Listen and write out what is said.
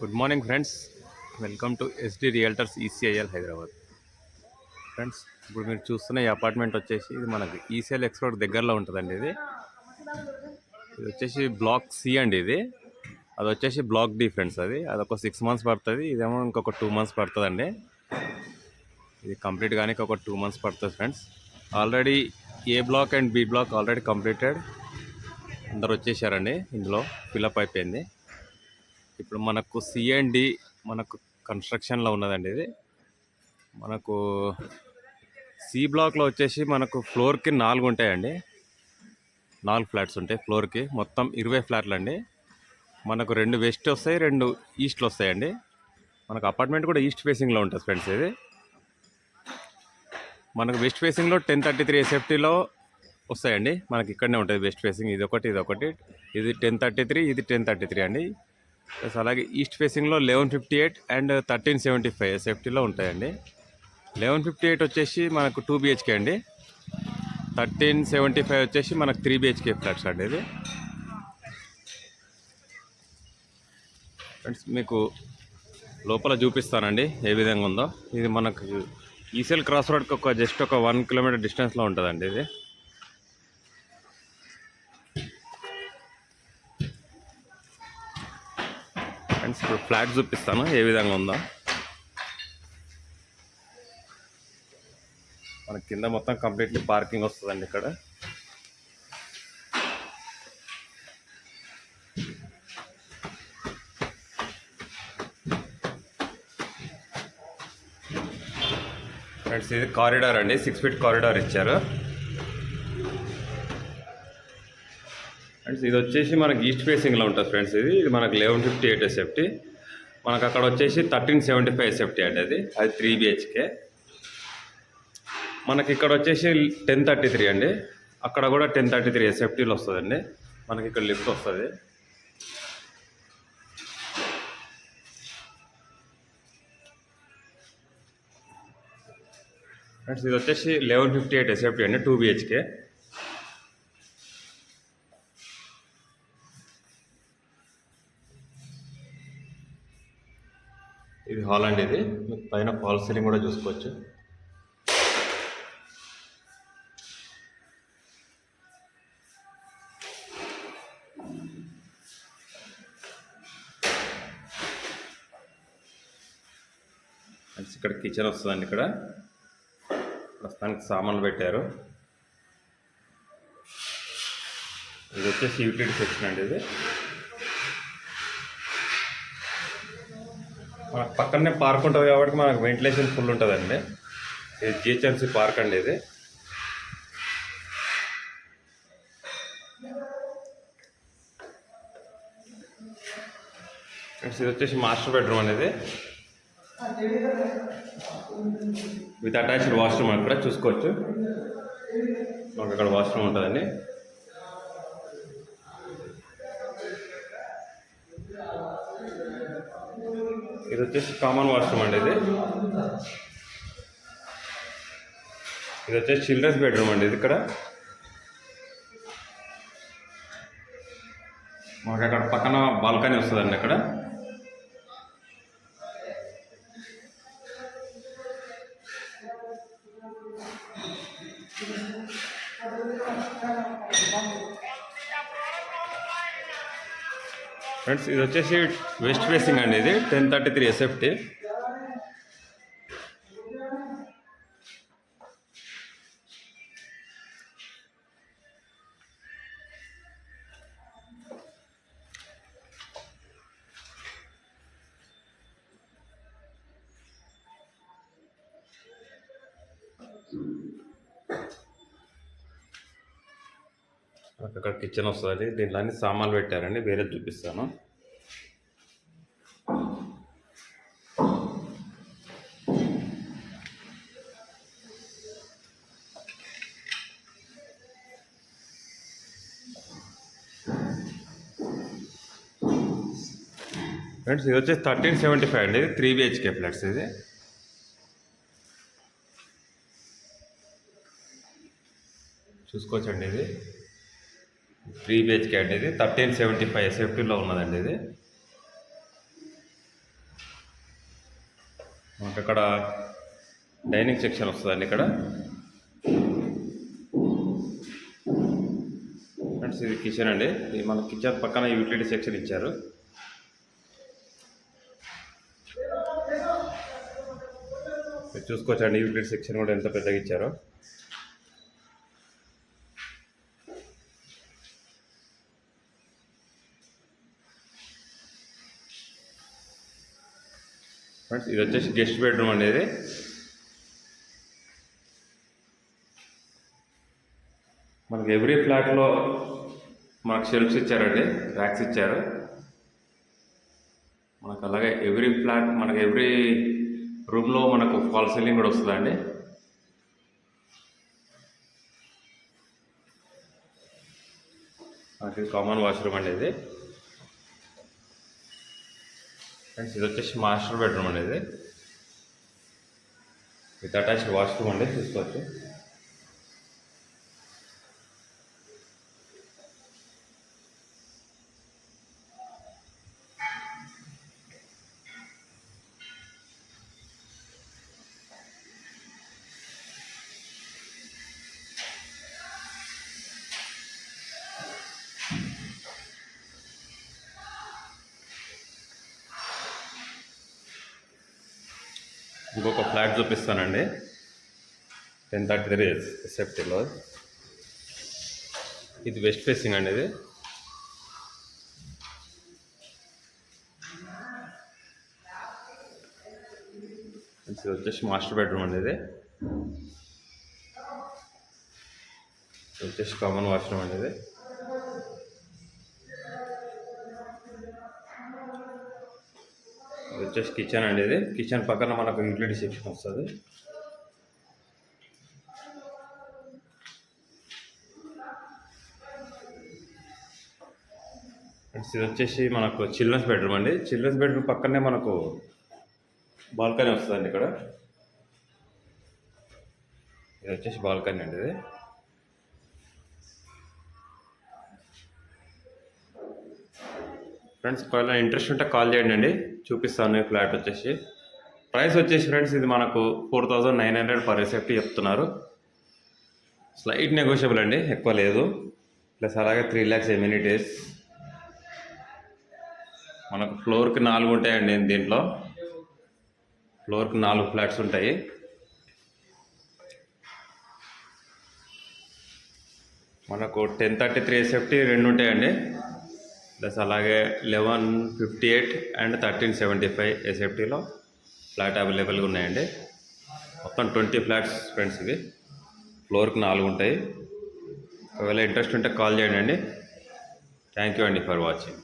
Good morning friends. Welcome to SD realtors ECIL Hyderabad. Friends, ఇప్పుడు మీరు చూస్తున్న ఈ అపార్ట్మెంట్ వచ్చేసి ఇది మనకు ఈసీఎల్ ఎక్స్ రోడ్ దగ్గరలో ఉంటుందండి. ఇది వచ్చేసి బ్లాక్ సి అండి. అది వచ్చేసి బ్లాక్ డి ఫ్రెండ్స్. అదొక 6 months పడుతుంది. ఇదేమో ఇంకొక 2 months పడుతుందండి. ఇది కంప్లీట్ కానీ ఒక 2 months పడుతుంది friends. Already A block and B block already completed, అందరు వచ్చేసారండి. ఇందులో ఫిలప్ అయిపోయింది. ఇప్పుడు మనకు సి అండ్ డి మనకు కన్స్ట్రక్షన్లో ఉన్నదండి. ఇది మనకు సి బ్లాక్లో వచ్చేసి మనకు ఫ్లోర్కి 4 ఉంటాయండి. 4 ఫ్లాట్స్ ఉంటాయి ఫ్లోర్కి. మొత్తం 20 ఫ్లాట్లు అండి. మనకు 2 వెస్ట్ వస్తాయి, 2 ఈస్ట్లో వస్తాయండి. మనకు అపార్ట్మెంట్ కూడా ఈస్ట్ ఫేసింగ్లో ఉంటుంది ఫ్రెండ్స్. ఇది మనకు వెస్ట్ ఫేసింగ్లో 1033 ఎస్ఎఫ్టీలో వస్తాయండి. మనకి ఇక్కడనే ఉంటుంది వెస్ట్ ఫేసింగ్. ఇది 1033, ఇది 1033 అండి. ప్లస్ అలాగే ఈస్ట్ ఫేసింగ్లో 1158 అండ్ 1375 ఎస్ఎఫ్టీలో ఉంటాయండి. 1158 వచ్చేసి మనకు 2 BHK అండి. 1375 వచ్చేసి మనకు 3 BHK ఫ్లాట్స్ అండి. ఇది ఫ్రెండ్స్ మీకు లోపల చూపిస్తానండి ఏ విధంగా ఉందో. ఇది మనకు ఈసీఎల్ క్రాస్ రోడ్కి జస్ట్ ఒక 1 kilometer డిస్టెన్స్లో ఉంటుందండి. ఇది ఫ్రెండ్స్ ఇప్పుడు ఫ్లాట్ చూపిస్తాను ఏ విధంగా ఉందో. మన కింద మొత్తం కంప్లీట్లీ పార్కింగ్ వస్తుందండి. ఇక్కడ ఫ్రెండ్స్ ఇది కారిడార్ అండి. 6 feet కారిడార్ ఇచ్చారు. ఫ్రెండ్స్ ఇది వచ్చేసి మనకి ఈస్ట్ ఫేసింగ్లో ఉంటుంది ఫ్రెండ్స్. ఇది మనకు 1158 ఎస్ఎఫ్టీ. మనకు అక్కడ వచ్చేసి 1375 ఎస్ఎఫ్టీ అండి. అది 3 BHK. మనకి ఇక్కడ వచ్చేసి 1033 అండి. అక్కడ కూడా 1033 ఎస్ఎఫ్టీలో వస్తుందండి. మనకి ఇక్కడ లిఫ్ట్ వస్తుంది. ఫ్రెండ్స్ ఇది వచ్చేసి 1158 ఎస్ఎఫ్టీ అండి, 2 BHK. ఇది హాల్ అండి. ఇది పైన ఫాల్ సీలింగ్ కూడా చూసుకోవచ్చు. ఇక్కడ కిచెన్ వస్తుందండి. ఇక్కడ ప్రస్తుతానికి సామాన్లు పెట్టారు. ఇది వచ్చేసి యూటిలిటీ సెక్షన్ అండి. ఇది మనకు పక్కనే పార్క్ ఉంటుంది కాబట్టి మనకు వెంటిలేషన్ ఫుల్ ఉంటుందండి. ఇది జిహెచ్ఎంసీ పార్క్ అండి. ఇది ఇది వచ్చేసి మాస్టర్ బెడ్రూమ్ అనేది విత్ అటాచ్డ్ వాష్రూమ్ అని కూడా చూసుకోవచ్చు. మనకు అక్కడ వాష్రూమ్ ఉంటుందండి. ఇది వచ్చేసి కామన్ వాష్రూమ్ అండి. ఇది వచ్చేసి చిల్డ్రన్స్ బెడ్రూమ్ అండి. ఇది ఇక్కడ మనకు అక్కడ పక్కన బాల్కనీ వస్తుందండి. అక్కడ ఫ్రెండ్స్ ఇది వచ్చేసి వెస్ట్ ఫేసింగ్ అండి. ఇది 1033 ఎస్ఎఫ్టీ. అక్కడ కిచెన్ వస్తుంది. దీంట్లో అన్ని సామాన్లు పెట్టారండి. వేరే చూపిస్తాను. ఫ్రెండ్స్ ఇది వచ్చేసి 1375 అండి. ఇది 3 BHK ఫ్లాట్స్. ఇది చూసుకోవచ్చండి. ఇది 3 BHK అండి. ఇది 1375 ఎస్ఎఫ్టీలో ఉన్నదండి. ఇది మనకు అక్కడ డైనింగ్ సెక్షన్ వస్తుందండి ఇక్కడ. ఫ్రెండ్స్ ఇది కిచెన్ అండి. ఇది మన కిచెన్ పక్కన యూటిలిటీ సెక్షన్ ఇచ్చారు. చూసుకోవచ్చండి యూటిలిటీ సెక్షన్ కూడా ఎంత పెద్దగా ఇచ్చారో. ఫ్రెండ్స్ ఇది వచ్చేసి గెస్ట్ బెడ్రూమ్ అండి. ఇది మనకి ఎవ్రీ ఫ్లాట్లో మనకు షెల్ఫ్స్ ఇచ్చారండి, ర్యాక్స్ ఇచ్చారు మనకు. అలాగే ఎవ్రీ ఫ్లాట్ మనకి ఎవ్రీ రూమ్లో మనకు ఫాల్ సీలింగ్ కూడా వస్తుందండి. మనకి కామన్ వాష్రూమ్ అండి ఇది. ఫ్రెండ్స్ ఇది వచ్చేసి మాస్టర్ బెడ్రూమ్ అండి. ఇది విత్ అటాచ్డ్ వాష్రూమ్ అండి, చూసుకోవచ్చు. ఇంకొక ఫ్లాట్ చూపిస్తానండి, 1033 ఎస్ఎఫ్టీలో. ఇది వెస్ట్ ఫేసింగ్ అండి. ఇది ఇది వచ్చేసి మాస్టర్ బెడ్రూమ్ అండి. ఇది వచ్చేసి కామన్ వాష్రూమ్ అండి. ఇది వచ్చేసి కిచెన్ అండి. ఇది కిచెన్ పక్కన మనకు యూటిలిటీ సెక్షన్ వస్తుంది. ఇది వచ్చేసి మనకు చిల్డ్రన్స్ బెడ్రూమ్ అండి. చిల్డ్రన్స్ బెడ్రూమ్ పక్కనే మనకు బాల్కనీ వస్తుందండి. ఇక్కడ ఇది వచ్చేసి బాల్కనీ అండి. ఇది ఫ్రెండ్స్ ఒకవేళ ఇంట్రెస్ట్ ఉంటే కాల్ చేయండి అండి, చూపిస్తాను. ఈ ఫ్లాట్ వచ్చేసి ప్రైస్ వచ్చేసి ఫ్రెండ్స్ ఇది మనకు 4900 పర్ ఎస్ఎఫ్టీ చెప్తున్నారు. స్లైట్ నెగోషియబుల్ అండి, ఎక్కువ లేదు. ప్లస్ అలాగే 3 lakhs ఎమ్యూనిటీస్. మనకు ఫ్లోర్కి 4 ఉంటాయండి. దీంట్లో ఫ్లోర్కి 4 ఫ్లాట్స్ ఉంటాయి. మనకు 1033 ఎస్ఎఫ్టీ 2 ఉంటాయండి. ప్లస్ అలాగే 1158 అండ్ 1375 ఎస్ఎఫ్టీలో ఫ్లాట్ అవైలబుల్గా ఉన్నాయండి. మొత్తం 20 ఫ్లాట్స్ ఫ్రెండ్స్. ఇవి ఫ్లోర్కి 4 ఉంటాయి. ఒకవేళ ఇంట్రెస్ట్ ఉంటే కాల్ చేయండి అండి. థ్యాంక్ యూ అండి ఫర్ వాచింగ్.